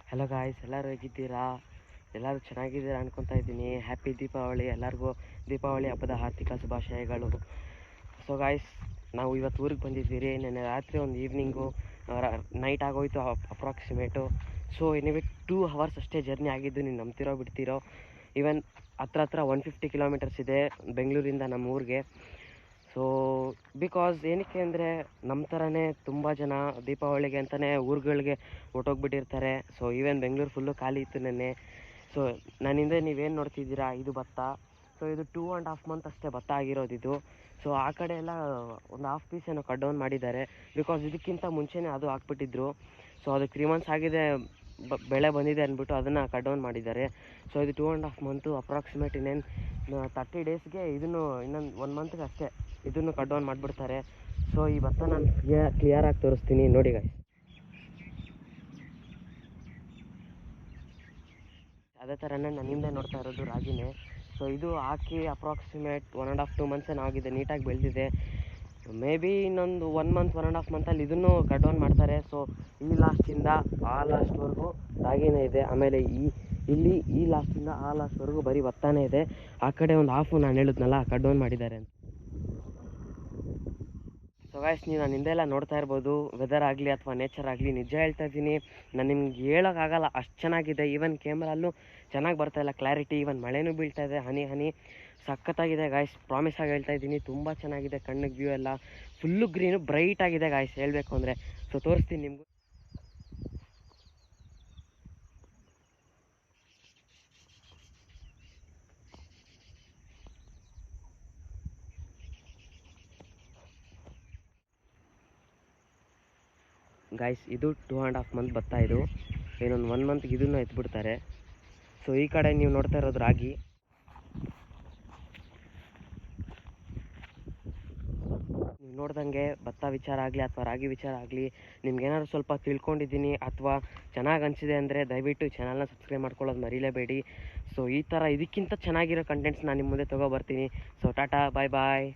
Hello guys, ಎಲ್ಲರೂ ಹೇಗಿದ್ದೀರಾ? ಎಲ್ಲರೂ ಚೆನ್ನಾಗಿದ್ದೀರಾ ಅನ್ಕೊತಾ ಇದ್ದೀನಿ. ಹ್ಯಾಪಿ ದೀಪಾವಳಿ. ಎಲ್ಲರಿಗೂ ದೀಪಾವಳಿ ಹಬ್ಬದ ಆರ್ಥಿಕ ಶುಭಾಶಯಗಳು. ಸೊ ಗಾಯ್ಸ್, ನಾವು ಇವತ್ತು ಊರಿಗೆ ಬಂದಿದ್ದೀರಿ. ನೆನ್ನೆ ರಾತ್ರಿ ಒಂದು ಈವ್ನಿಂಗು ನೈಟ್ ಆಗೋಯ್ತು ಅಪ್ರಾಕ್ಸಿಮೇಟು. ಸೊ ಎನಿವೆ 2 ಅವರ್ಸ್ ಅಷ್ಟೇ ಜರ್ನಿ ಆಗಿದ್ದು. ನೀವು ನಂಬ್ತಿರೋ ಬಿಡ್ತಿರೋ, ಈವನ್ ಹತ್ರ 150 ಕಿಲೋಮೀಟರ್ಸ್ ಇದೆ ಬೆಂಗಳೂರಿಂದ ನಮ್ಮ ಊರಿಗೆ. ಸೊ ಬಿಕಾಸ್ ಏನಕ್ಕೆ ಅಂದರೆ, ನಮ್ಮ ಥರನೇ ತುಂಬ ಜನ ದೀಪಾವಳಿಗೆ ಅಂತಲೇ ಊರುಗಳಿಗೆ ಹೊರ್ಟೋಗ್ಬಿಟ್ಟಿರ್ತಾರೆ. ಸೊ ಈವನ್ ಬೆಂಗಳೂರು ಫುಲ್ಲು ಖಾಲಿ ಇತ್ತು ನೆನ್ನೆ. ಸೊ ನನ್ನಿಂದ ನೀವೇನು ನೋಡ್ತಿದ್ದೀರಾ, ಇದು ಭತ್ತ. ಸೊ ಇದು 2.5 ಮಂತ್ ಅಷ್ಟೇ ಭತ್ತ ಆಗಿರೋದಿದು. ಸೊ ಆ ಕಡೆ ಎಲ್ಲ ಒಂದು ಹಾಫ್ ಪೀಸ್ ಏನೋ ಕಟ್ ಡೌನ್ ಮಾಡಿದ್ದಾರೆ. ಬಿಕಾಸ್ ಇದಕ್ಕಿಂತ ಮುಂಚೆನೇ ಅದು ಹಾಕ್ಬಿಟ್ಟಿದ್ರು. ಸೊ ಅದು 3 ಮಂತ್ಸ್ ಆಗಿದೆ ಬೆಳೆ ಬಂದಿದೆ ಅಂದ್ಬಿಟ್ಟು ಅದನ್ನು ಕಟ್ ಡೌನ್ ಮಾಡಿದ್ದಾರೆ. ಸೊ ಇದು 2.5 ಮಂತು ಅಪ್ರಾಕ್ಸಿಮೇಟ್. ಇನ್ನೇನು 30 ಡೇಸ್ಗೆ ಇದನ್ನು ಇನ್ನೊಂದು 1 ಮಂತ್ಗೆ ಅಷ್ಟೇ ಇದನ್ನು ಕಟ್ ಡೌನ್ ಮಾಡಿಬಿಡ್ತಾರೆ. ಸೊ ಈ ಭತ್ತ ನಾನು ಕ್ಲಿಯರಾಗಿ ತೋರಿಸ್ತೀನಿ ನೋಡಿ ಗಾಯ್ಸ್. ಅದೇ ಥರನೇ ನನ್ನಿಂದ ನೋಡ್ತಾ ಇರೋದು ರಾಗಿನೇ. ಸೊ ಇದು ಹಾಕಿ ಅಪ್ರಾಕ್ಸಿಮೇಟ್ 1.5-2 ಮಂತ್ಸ್ ಏನೋ ಆಗಿದೆ, ನೀಟಾಗಿ ಬೆಳೆದಿದೆ. ಮೇ ಬಿ ಇನ್ನೊಂದು 1 ಮಂತ್ 1.5 ಮಂತಲ್ಲಿ ಇದನ್ನು ಕಟ್ ಡೌನ್ ಮಾಡ್ತಾರೆ. ಸೊ ಈ ಲಾಸ್ಟಿಂದ ಆ ಲಾಸ್ಟ್ವರೆಗೂ ರಾಗಿನೇ ಇದೆ. ಆಮೇಲೆ ಈ ಲಾಸ್ಟಿಂದ ಆ ಲಾಸ್ಟ್ವರೆಗೂ ಬರೀ ಭತ್ತನೇ ಇದೆ. ಆ ಕಡೆ ಒಂದು ಹಾಫು ನಾನು ಹೇಳಿದ್ನಲ್ಲ ಕಟ್ ಡೌನ್ ಮಾಡಿದ್ದಾರೆ ಅಂತ. ಸೊ ಗಾಯ್ಸ್, ನೀವು ನಾನು ಹಿಂದೆಲ್ಲ ನೋಡ್ತಾ ಇರ್ಬೋದು, ವೆದರ್ ಆಗಲಿ ಅಥವಾ ನೇಚರ್ ಆಗಲಿ. ನಿಜ ಹೇಳ್ತಾ ಇದ್ದೀನಿ, ನಾನು ನಿಮ್ಗೆ ಹೇಳೋಕ್ಕಾಗಲ್ಲ, ಅಷ್ಟು ಚೆನ್ನಾಗಿದೆ. ಈವನ್ ಕ್ಯಾಮ್ರಲ್ಲೂ ಚೆನ್ನಾಗಿ ಬರ್ತಾಯಿಲ್ಲ ಕ್ಲಾರಿಟಿ. ಈವನ್ ಮಳೆನೂ ಬೀಳ್ತಾ ಇದೆ, ಹನಿ ಸಖತ್ತಾಗಿದೆ ಗಾಯ್ಸ್. ಪ್ರಾಮಿಸ್ ಆಗಿ ಹೇಳ್ತಾ ಇದ್ದೀನಿ, ತುಂಬ ಚೆನ್ನಾಗಿದೆ. ಕಣ್ಣಿಗೆ ವ್ಯೂ ಎಲ್ಲ ಫುಲ್ಲು ಗ್ರೀನು ಬ್ರೈಟ್ ಆಗಿದೆ ಗಾಯ್ಸ್, ಹೇಳಬೇಕು ಅಂದರೆ. ಸೊ ತೋರಿಸ್ತೀನಿ ನಿಮಗೂ. ಗಾಯ್ಸ್, ಇದು 2.5 ಮಂತ್ ಭತ್ತ. ಇದು ಇನ್ನೊಂದು 1 ಮಂತ್ಗೆ ಇದನ್ನು ಎತ್ಬಿಡ್ತಾರೆ. ಸೊ ಈ ಕಡೆ ನೀವು ನೋಡ್ತಾ ಇರೋದು ರಾಗಿ. ನೀವು ನೋಡ್ದಂಗೆ ಭತ್ತ ವಿಚಾರ ಆಗಲಿ ಅಥವಾ ರಾಗಿ ವಿಚಾರ ಆಗಲಿ, ನಿಮ್ಗೇನಾದ್ರು ಸ್ವಲ್ಪ ತಿಳ್ಕೊಂಡಿದ್ದೀನಿ ಅಥವಾ ಚೆನ್ನಾಗಿ ಅನಿಸಿದೆ ಅಂದರೆ ದಯವಿಟ್ಟು ಚಾನಲ್ನ ಸಬ್ಸ್ಕ್ರೈಬ್ ಮಾಡ್ಕೊಳ್ಳೋದು ಮರೀಲೇಬೇಡಿ. ಸೊ ಈ ಥರ ಇದಕ್ಕಿಂತ ಚೆನ್ನಾಗಿರೋ ಕಂಟೆಂಟ್ಸ್ ನಾನು ನಿಮ್ಮ ಮುಂದೆ ತೊಗೊಬರ್ತೀನಿ. ಸೊ ಟಾಟಾ, ಬಾಯ್ ಬಾಯ್.